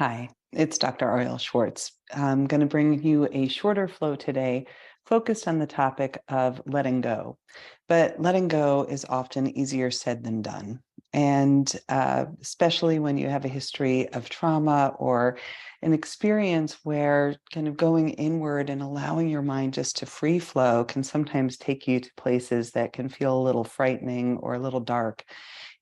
Hi, it's Dr. Ariel Schwartz. I'm going to bring you a shorter flow today focused on the topic of letting go. But letting go is often easier said than done. And especially when you have a history of trauma or an experience where kind of going inward and allowing your mind just to free flow can sometimes take you to places that can feel a little frightening or a little dark.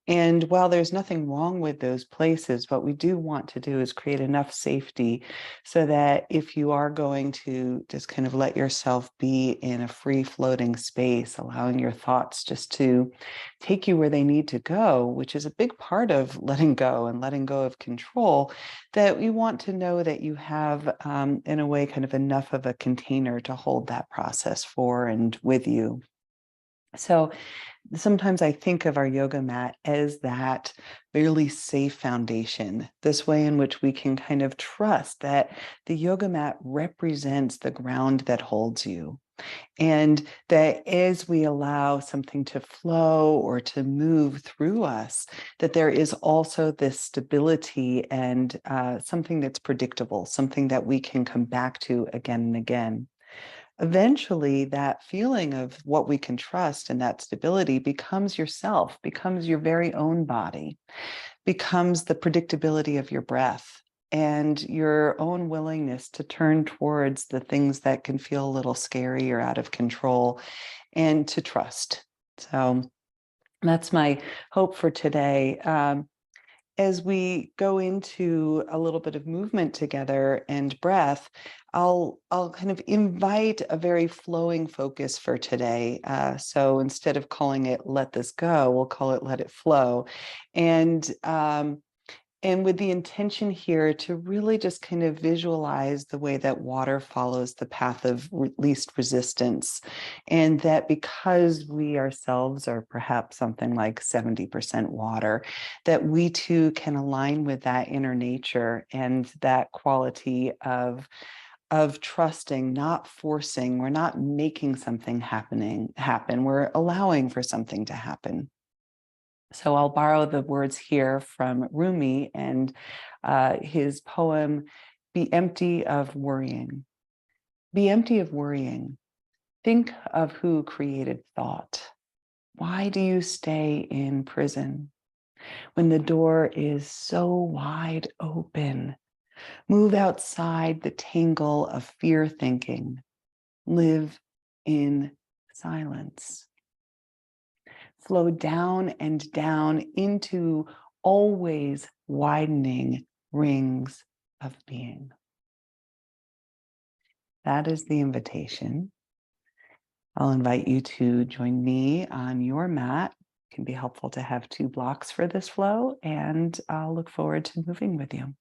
And while there's nothing wrong with those places, what we do want to do is create enough safety so that if you are going to just kind of let yourself be in a free floating space, allowing your thoughts just to take you where they need to go, which is a big part of letting go and letting go of control, that you want to know that you have, in a way, kind of enough of a container to hold that process for and with you. So sometimes I think of our yoga mat as that really safe foundation, this way in which we can kind of trust that the yoga mat represents the ground that holds you. And that as we allow something to flow or to move through us, that there is also this stability and something that's predictable, something that we can come back to again and again. Eventually, that feeling of what we can trust and that stability becomes yourself, becomes your very own body, becomes the predictability of your breath and your own willingness to turn towards the things that can feel a little scary or out of control and to trust. So that's my hope for today. As we go into a little bit of movement together and breath, I'll kind of invite a very flowing focus for today. So instead of calling it "Let this go," we'll call it "Let it flow," and and with the intention here to really just kind of visualize the way that water follows the path of least resistance. And that because we ourselves are perhaps something like 70% water, that we too can align with that inner nature and that quality of trusting, not forcing. We're not making something happen. We're allowing for something to happen. So I'll borrow the words here from Rumi and his poem, Be Empty of Worrying. Be empty of worrying. Think of who created thought. Why do you stay in prison when the door is so wide open? Move outside the tangle of fear thinking. Live in silence. Flow down and down into always widening rings of being. That is the invitation. I'll invite you to join me on your mat. It can be helpful to have 2 blocks for this flow, and I'll look forward to moving with you.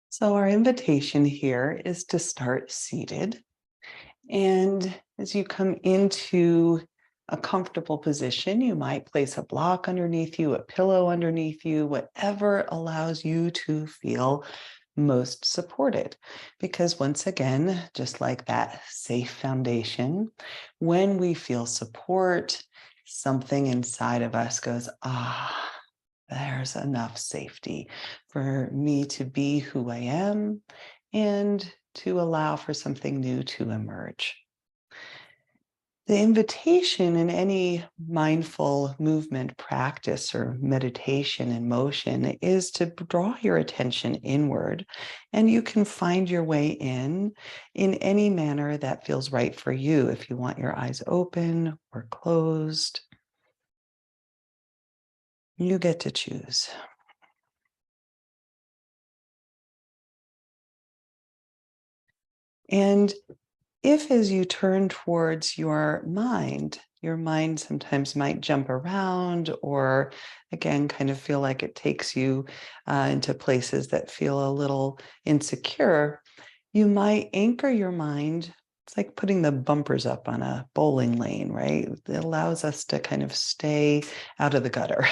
So our invitation here is to start seated. And as you come into a comfortable position, you might place a block underneath you, a pillow underneath you, whatever allows you to feel most supported. Because once again, just like that safe foundation, when we feel support, something inside of us goes, there's enough safety for me to be who I am and to allow for something new to emerge. The invitation in any mindful movement practice or meditation in motion is to draw your attention inward, and you can find your way in any manner that feels right for you. If you want your eyes open or closed, you get to choose. And if as you turn towards your mind sometimes might jump around or again, kind of feel like it takes you into places that feel a little insecure, you might anchor your mind. It's like putting the bumpers up on a bowling lane, right? It allows us to kind of stay out of the gutter.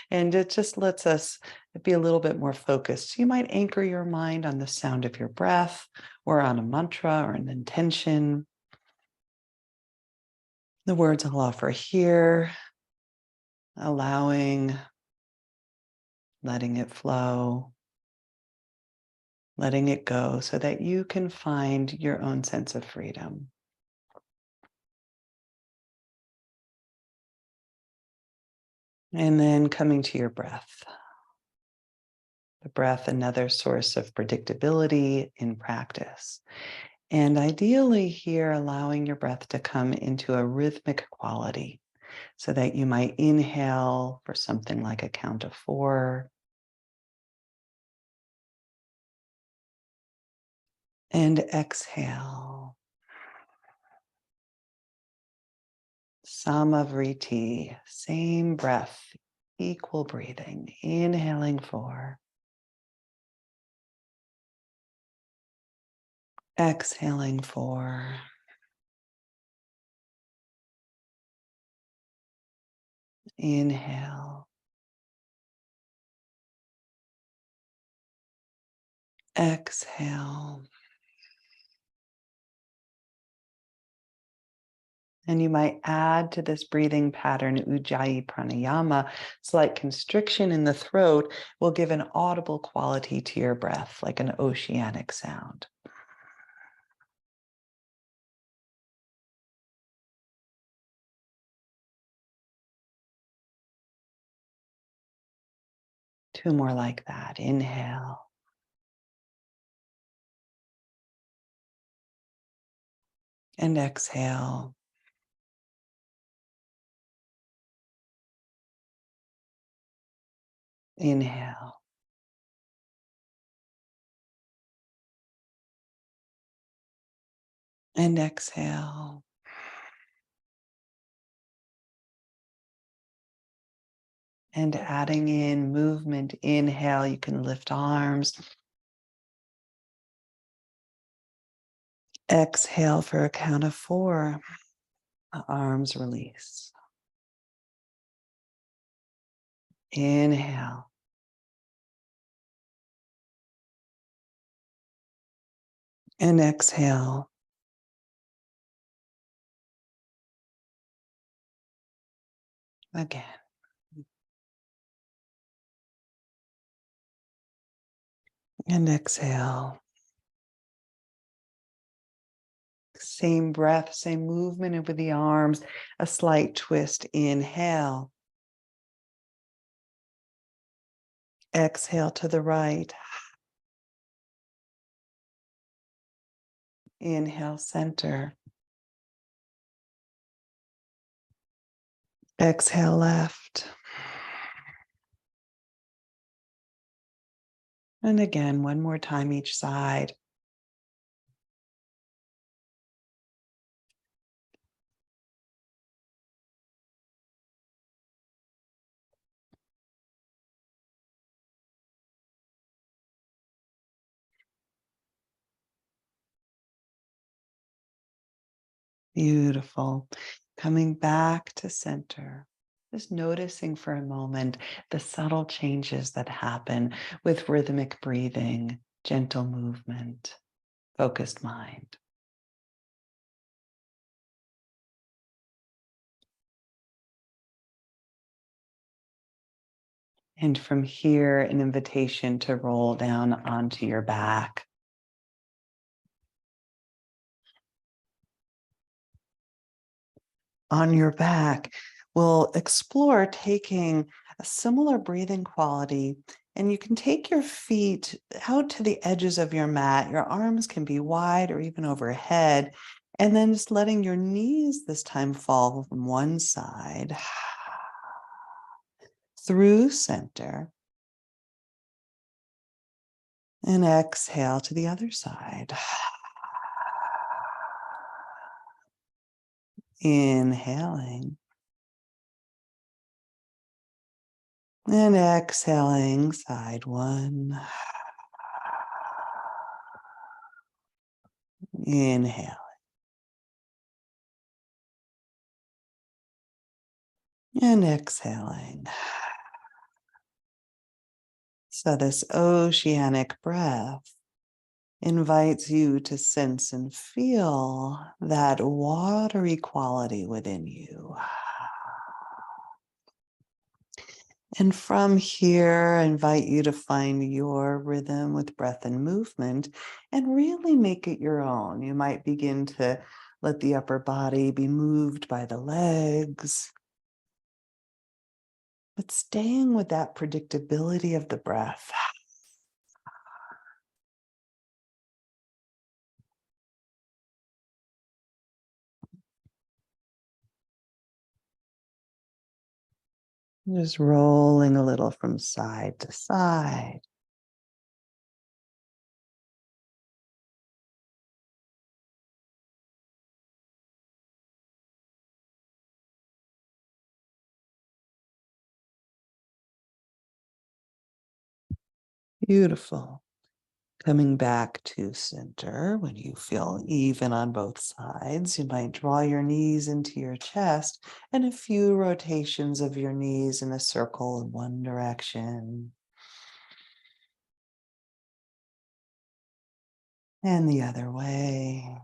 And it just lets us be a little bit more focused. So you might anchor your mind on the sound of your breath or on a mantra or an intention. The words I'll offer here, allowing, letting it flow, letting it go so that you can find your own sense of freedom. And then coming to your breath. The breath, another source of predictability in practice. And ideally here, allowing your breath to come into a rhythmic quality so that you might inhale for something like a count of 4 and exhale. Vritti, same breath, equal breathing, inhaling 4, exhaling 4. Inhale, exhale. And you might add to this breathing pattern, Ujjayi pranayama, slight constriction in the throat will give an audible quality to your breath, like an oceanic sound. Two more like that. Inhale. And exhale. Inhale. And exhale. And adding in movement, inhale, you can lift arms. Exhale for a count of 4. Arms release. Inhale. And exhale. Again. And exhale. Same breath, same movement over the arms, a slight twist. Inhale. Exhale to the right. Inhale, center. Exhale, left. And again, one more time each side. Beautiful. Coming back to center. Just noticing for a moment the subtle changes that happen with rhythmic breathing, gentle movement, focused mind. And from here, an invitation to roll down onto your back. On your back, we'll explore taking a similar breathing quality, and you can take your feet out to the edges of your mat. Your arms can be wide or even overhead, and then just letting your knees this time fall from one side through center, and exhale to the other side. Inhaling and exhaling, side one. Inhale and exhaling. So this oceanic breath invites you to sense and feel that watery quality within you. And from here, I invite you to find your rhythm with breath and movement and really make it your own. You might begin to let the upper body be moved by the legs, but staying with that predictability of the breath. Just rolling a little from side to side. Beautiful. Coming back to center when you feel even on both sides, you might draw your knees into your chest and a few rotations of your knees in a circle in one direction and the other way.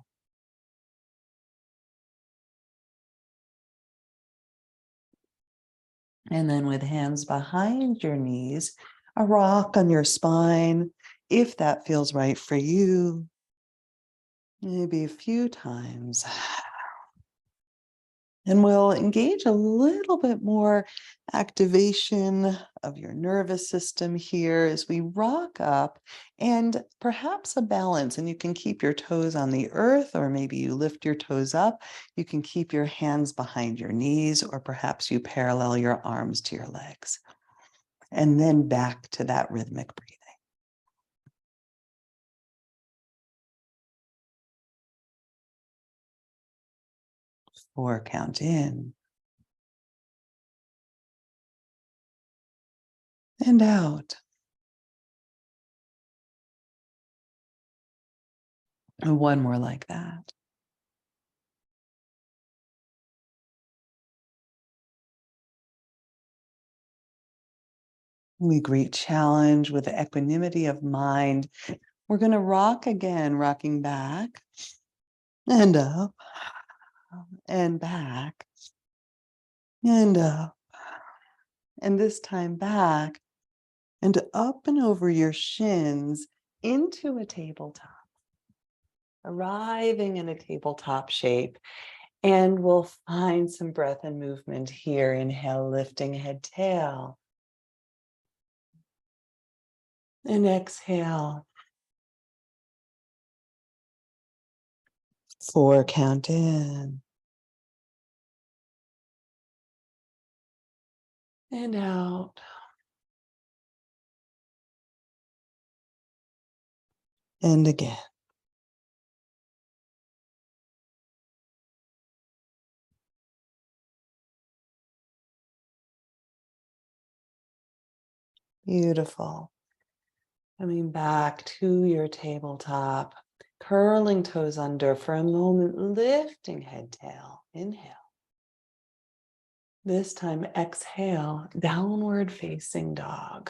And then with hands behind your knees, a rock on your spine, if that feels right for you, maybe a few times. And we'll engage a little bit more activation of your nervous system here as we rock up and perhaps a balance. And you can keep your toes on the earth, or maybe you lift your toes up. You can keep your hands behind your knees, or perhaps you parallel your arms to your legs. And then back to that rhythmic breathing. 4 count in and out. And one more like that. We greet challenge with equanimity of mind. We're going to rock again, rocking back and up and back and up. And this time back and up and over your shins into a tabletop, arriving in a tabletop shape. And we'll find some breath and movement here. Inhale, lifting head, tail. And exhale. 4 count in. And out. And again. Beautiful. Coming back to your tabletop, curling toes under for a moment, lifting head, tail. Inhale. This time, exhale, downward facing dog.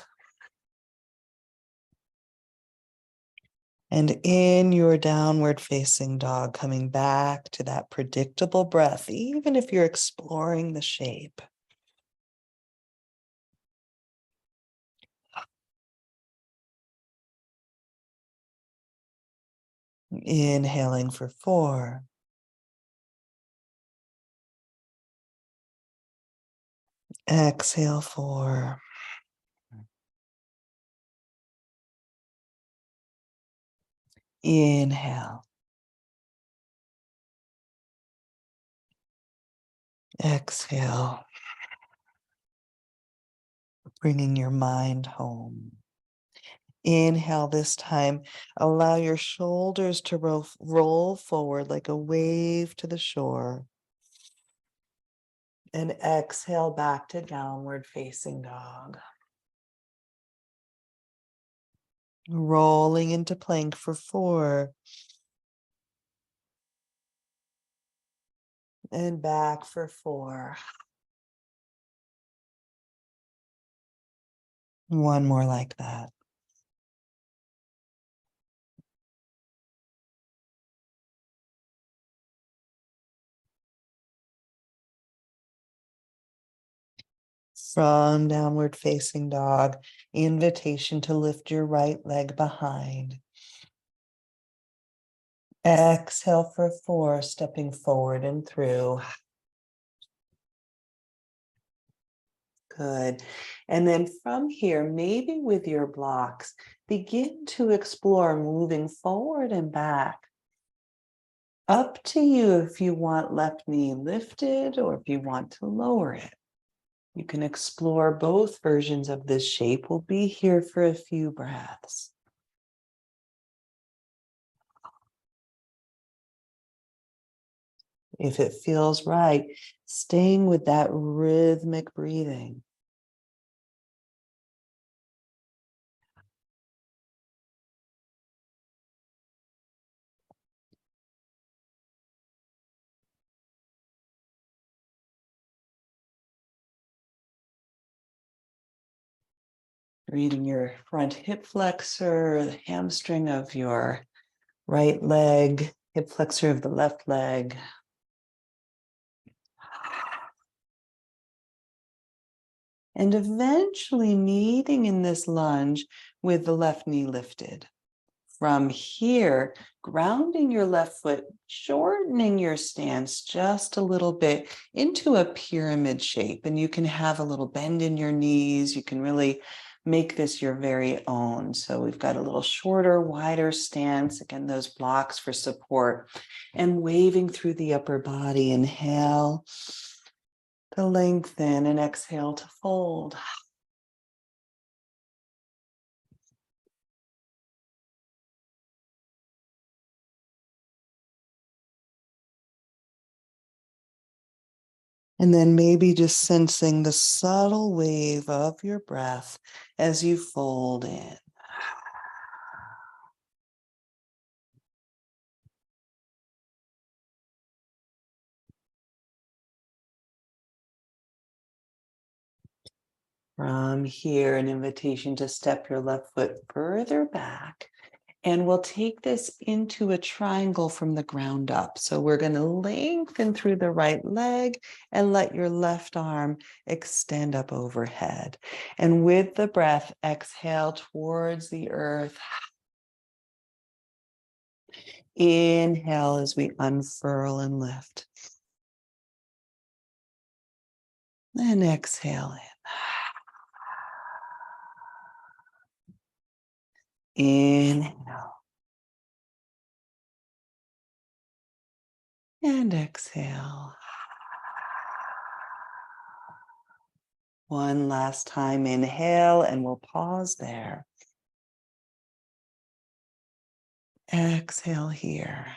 And in your downward facing dog, coming back to that predictable breath, even if you're exploring the shape. Inhaling for 4. Exhale 4. Inhale. Exhale. Bringing your mind home. Inhale this time. Allow your shoulders to roll forward like a wave to the shore. And exhale back to downward facing dog. Rolling into plank for 4. And back for 4. One more like that. From downward facing dog, invitation to lift your right leg behind. Exhale for 4, stepping forward and through. Good. And then from here, maybe with your blocks, begin to explore moving forward and back. Up to you if you want left knee lifted or if you want to lower it. You can explore both versions of this shape. We'll be here for a few breaths. If it feels right, staying with that rhythmic breathing. Reading your front hip flexor, the hamstring of your right leg, hip flexor of the left leg. And eventually meeting in this lunge with the left knee lifted. From here, grounding your left foot, shortening your stance just a little bit into a pyramid shape. And you can have a little bend in your knees. You can really make this your very own. So we've got a little shorter, wider stance. Again, those blocks for support. And waving through the upper body. Inhale to lengthen and exhale to fold. And then maybe just sensing the subtle wave of your breath as you fold in. From here, an invitation to step your left foot further back. And we'll take this into a triangle from the ground up. So we're going to lengthen through the right leg and let your left arm extend up overhead. And with the breath, exhale towards the earth. Inhale as we unfurl and lift. And exhale in. Inhale. And exhale. One last time, inhale, and we'll pause there. Exhale here.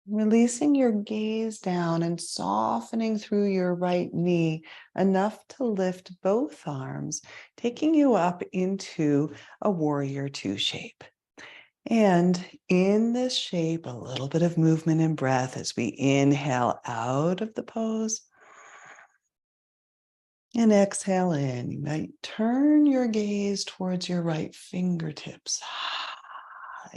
Releasing your gaze down and softening through your right knee enough to lift both arms, taking you up into a warrior two shape. And in this shape, a little bit of movement and breath as we inhale out of the pose and exhale in. You might turn your gaze towards your right fingertips.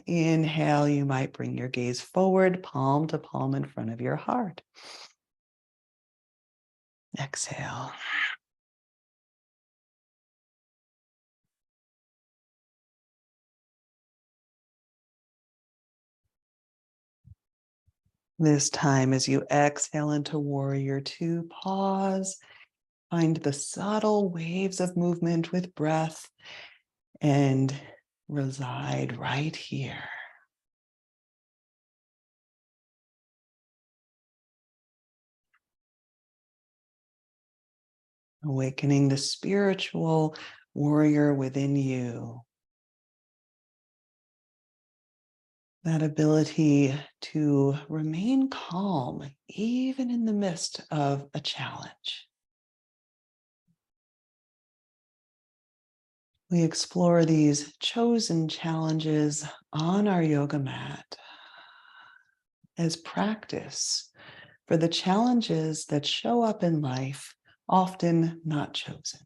Inhale, you might bring your gaze forward, palm to palm in front of your heart. Exhale. This time, as you exhale into warrior two, pause, find the subtle waves of movement with breath, and reside right here. Awakening the spiritual warrior within you. That ability to remain calm, even in the midst of a challenge. We explore these chosen challenges on our yoga mat as practice for the challenges that show up in life, often not chosen.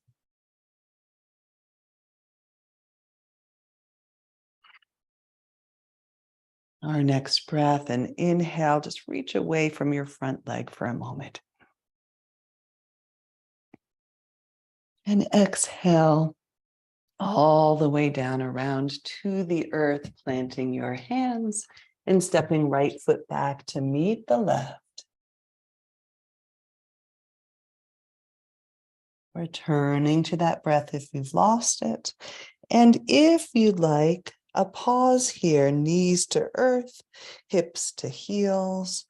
Our next breath, and inhale, just reach away from your front leg for a moment. And exhale all the way down around to the earth, planting your hands and stepping right foot back to meet the left. Returning to that breath if you've lost it. And if you'd like, a pause here, knees to earth, hips to heels,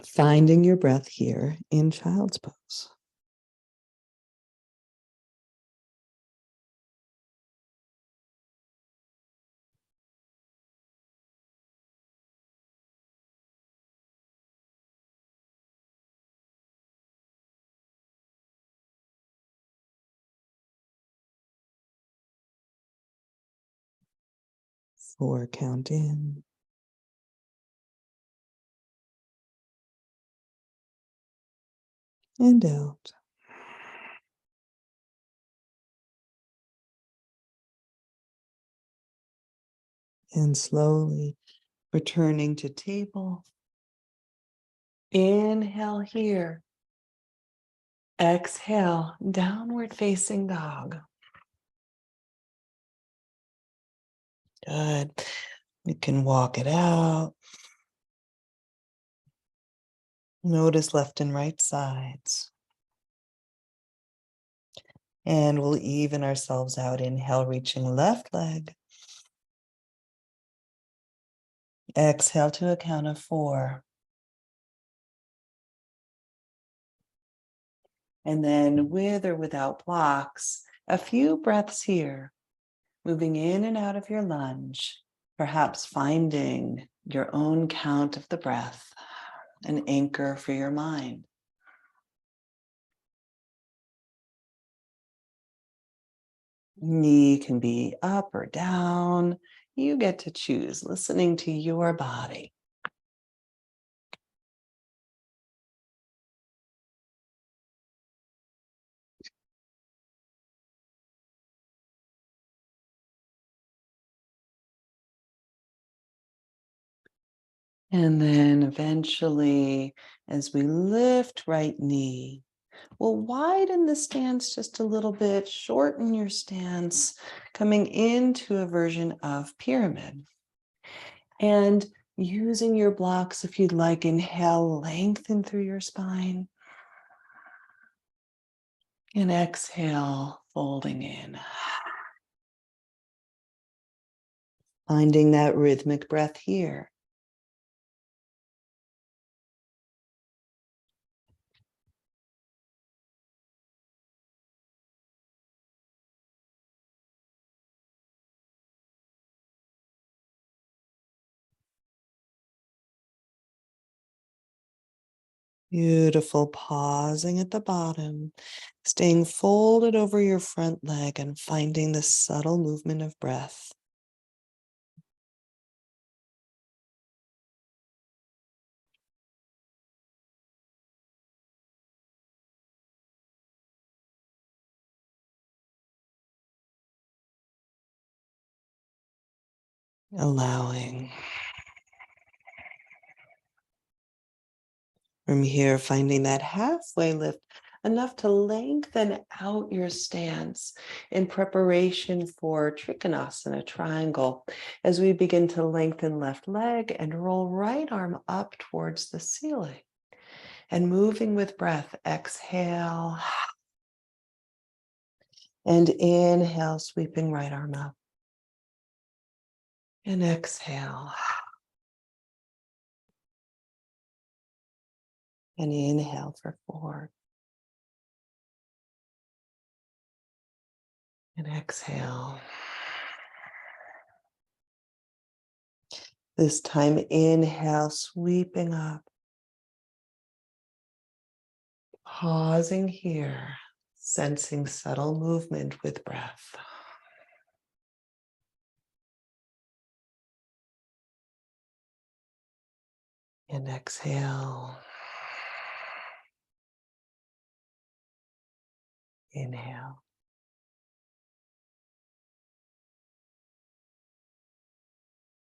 finding your breath here in child's pose. Four, count in. And out. And slowly returning to table. Inhale here. Exhale, downward facing dog. Good. You can walk it out. Notice left and right sides. And we'll even ourselves out. Inhale, reaching left leg. Exhale to a count of 4. And then with or without blocks, a few breaths here, moving in and out of your lunge, perhaps finding your own count of the breath, an anchor for your mind. Knee can be up or down. You get to choose, listening to your body. And then eventually, as we lift right knee, we'll widen the stance just a little bit, shorten your stance, coming into a version of pyramid. And using your blocks, if you'd like, inhale, lengthen through your spine. And exhale, folding in. Finding that rhythmic breath here. Beautiful. Pausing at the bottom, staying folded over your front leg and finding the subtle movement of breath. Allowing. From here, finding that halfway lift, enough to lengthen out your stance in preparation for Trikonasana, triangle, as we begin to lengthen left leg and roll right arm up towards the ceiling. And moving with breath, exhale. And inhale, sweeping right arm up. And exhale. And inhale for 4. And exhale. This time, inhale, sweeping up. Pausing here, sensing subtle movement with breath. And exhale. Inhale.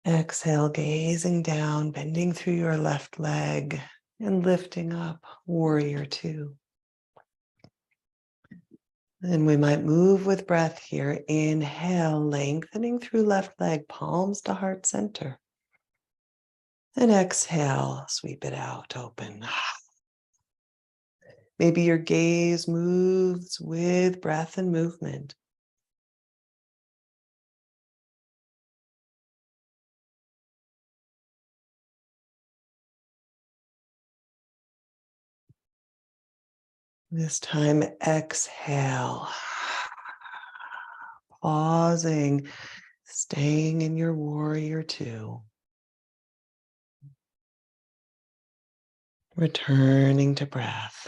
Exhale, gazing down, bending through your left leg and lifting up, warrior two. And we might move with breath here. Inhale, lengthening through left leg, palms to heart center. And exhale, sweep it out, open. Maybe your gaze moves with breath and movement. This time, exhale. Pausing, staying in your warrior two. Returning to breath.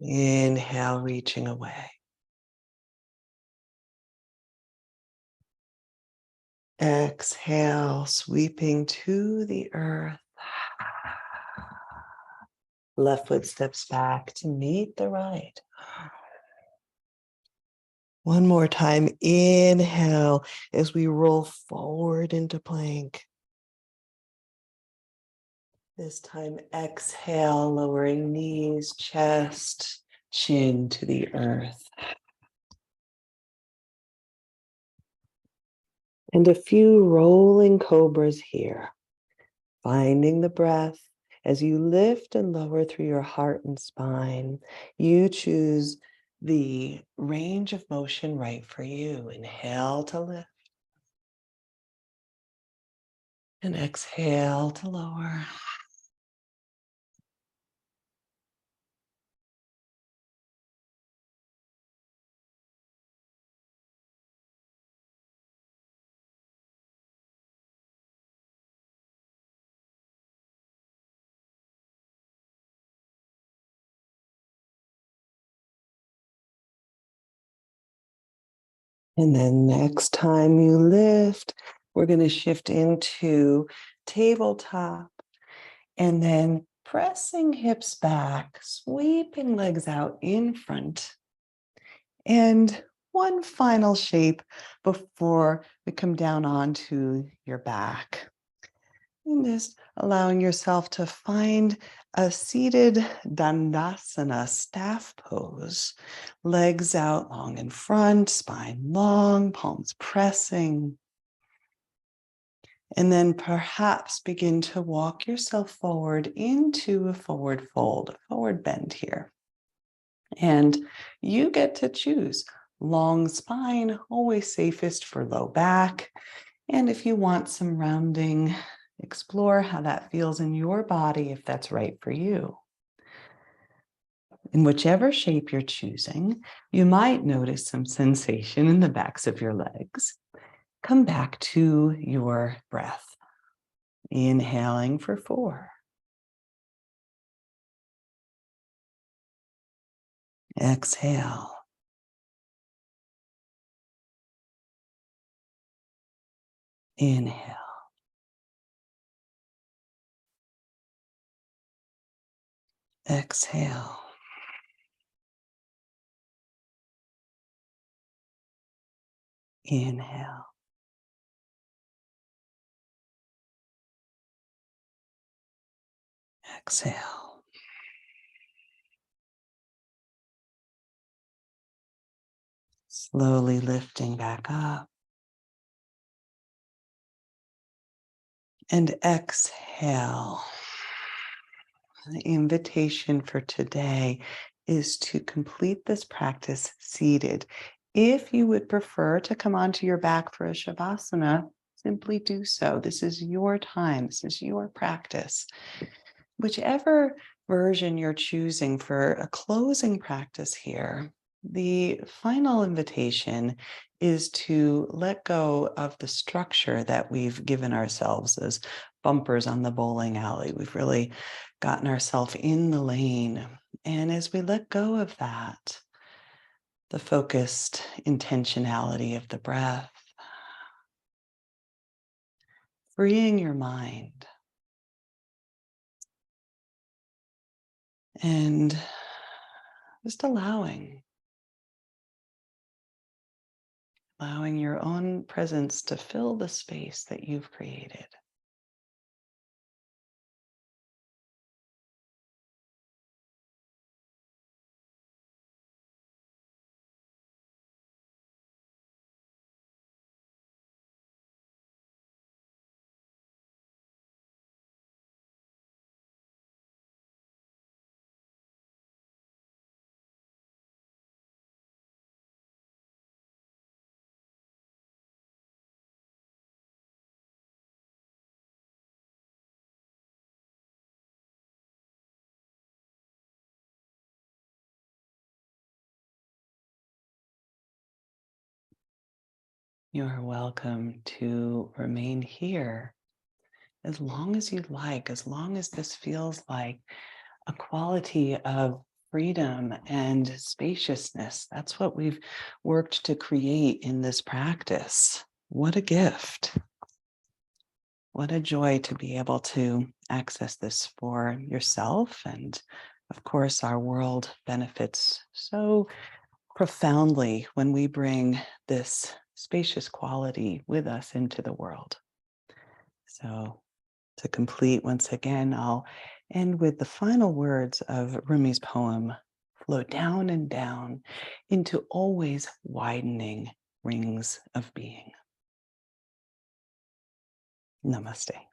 Inhale, reaching away. Exhale, sweeping to the earth. Left foot steps back to meet the right. One more time. Inhale as we roll forward into plank. This time, exhale, lowering knees, chest, chin to the earth. And a few rolling cobras here. Finding the breath as you lift and lower through your heart and spine. You choose the range of motion right for you. Inhale to lift. And exhale to lower. And then next time you lift, we're going to shift into tabletop and then pressing hips back, sweeping legs out in front. And one final shape before we come down onto your back. And just allowing yourself to find a seated dandasana, staff pose. Legs out long in front, spine long, palms pressing. And then perhaps begin to walk yourself forward into a forward fold, a forward bend here. And you get to choose. Long spine, always safest for low back. And if you want some rounding, explore how that feels in your body if that's right for you. In whichever shape you're choosing, you might notice some sensation in the backs of your legs. Come back to your breath. Inhaling for 4. Exhale. Inhale. Exhale. Inhale. Exhale. Slowly lifting back up. And exhale. The invitation for today is to complete this practice seated. If you would prefer to come onto your back for a shavasana, simply do so. This is your time. This is your practice. Whichever version you're choosing for a closing practice here, the final invitation is to let go of the structure that we've given ourselves as bumpers on the bowling alley. We've really gotten ourselves in the lane. And as we let go of that, the focused intentionality of the breath, freeing your mind and just allowing your own presence to fill the space that you've created. You are welcome to remain here as long as you'd like, as long as this feels like a quality of freedom and spaciousness. That's what we've worked to create in this practice. What a gift. What a joy to be able to access this for yourself. And of course, our world benefits so profoundly when we bring this spacious quality with us into the world. So to complete, once again, I'll end with the final words of Rumi's poem, flow down and down into always widening rings of being. Namaste.